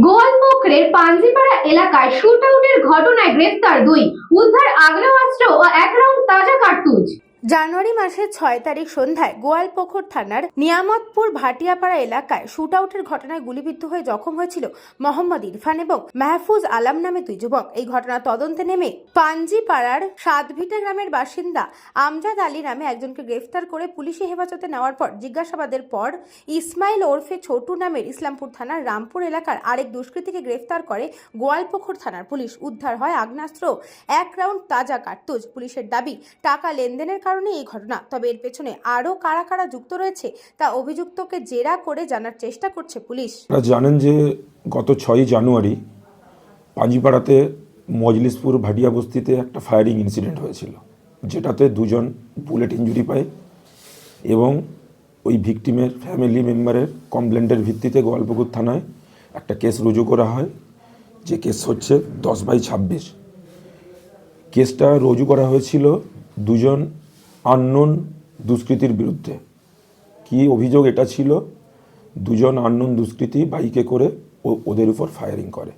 গোয়ালপুকুরের পাঞ্জিপাড়া এলাকায় শুটআউটের ঘটনায় গ্রেফতার দুই, উদ্ধার আগ্নেয়াস্ত্র ও 1 রাউন্ড তাজা কার্তুজ। জানুয়ারি মাসের 6 তারিখ সন্ধ্যায় গোয়ালপুকুর থানার নিয়ামতপুর ভাটিয়াপাড়া এলাকায় শুটআউটের ঘটনায় গুলিবিদ্ধ হয়ে জখম হয়েছিল মোহাম্মদ ইরফান এবং মাহফুজ আলম নামে দুই যুবক। এই ঘটনা তদন্তে নেমে পাঞ্জিপাড়ার সাতভিটা গ্রামের বাসিন্দা আমজাদ আলী নামে একজনকে গ্রেফতার করে পুলিশি হেফাজতে নেওয়ার পর জিজ্ঞাসাবাদের পর ইসমাইল ওরফে ছোটু নামের ইসলামপুর থানার রামপুর এলাকার আরেক দুষ্কৃতীকে গ্রেফতার করে গোয়ালপুকুর থানার পুলিশ। উদ্ধার হয় আগ্নেয়াস্ত্র, 1 রাউন্ড তাজা কার্তুজ। পুলিশের দাবি, টাকা লেনদেনের কারণে এই ঘটনা। তবে এর পেছনে আরো কারা কারা যুক্ত রয়েছে তা অভিযুক্তকে জেরা করে জানার চেষ্টা করছে পুলিশ। আপনারা জানেন যে গত 6 জানুয়ারি পাঞ্জিপাড়াতে মজলিসপুর ভাটিয়া বস্তিতে একটা ফায়ারিং ইনসিডেন্ট হয়েছিল, যেটাতে দুজন বুলেট ইঞ্জুরি পায় এবং ওই ভিকটিমের ফ্যামিলি মেম্বারের কমপ্লেন্টের ভিত্তিতে গোয়ালপুকুর থানায় একটা কেস রুজু করা হয়, যে কেস হচ্ছে 10/26। কেসটা রুজু করা হয়েছিল দুজন আননোন দুষ্কৃতীর বিরুদ্ধে। কি অভিযোগ এটা ছিল, দুজন আননোন দুষ্কৃতী বাইকে করে ওদের উপর ফায়ারিং করে।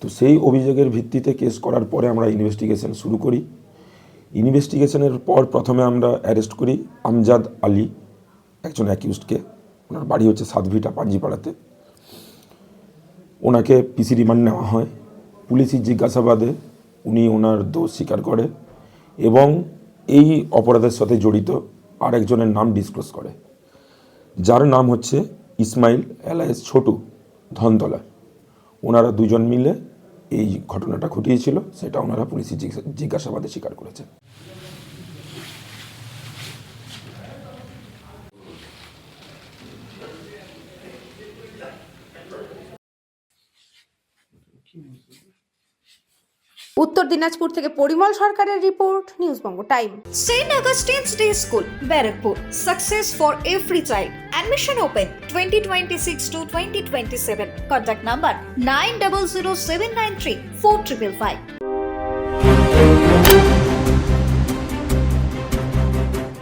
তো সেই অভিযোগের ভিত্তিতে কেস করার পরে আমরা ইনভেস্টিগেশন শুরু করি। ইনভেস্টিগেশনের পর প্রথমে আমরা অ্যারেস্ট করি আমজাদ আলী, একজন অ্যাকিউজডকে। ওনার বাড়ি হচ্ছে সাতভিটা পাঞ্জিপাড়াতে। ওনাকে পিসি রিমান্ড নেওয়া হয়। পুলিশি জিজ্ঞাসাবাদে উনি ওনার দোষ স্বীকার করে এবং এই অপরাধের সাথে জড়িত আরেকজনের নাম ডিসক্লোজ করে, যার নাম হচ্ছে ইসমাইল এলায়েস ছোটু, ধনতলা। ওনারা দুজন মিলে এই ঘটনাটা ঘটিয়েছিল, সেটা ওনারা পুলিশি জিজ্ঞাসাবাদে স্বীকার করেছে। উত্তর দিনাজপুর থেকে পরিমল সরকারের report, News Banga time. St. Augustine's Day School, Barakpur. Success for every child. Admission open 2026 to 2027. Contact number 900793 4555.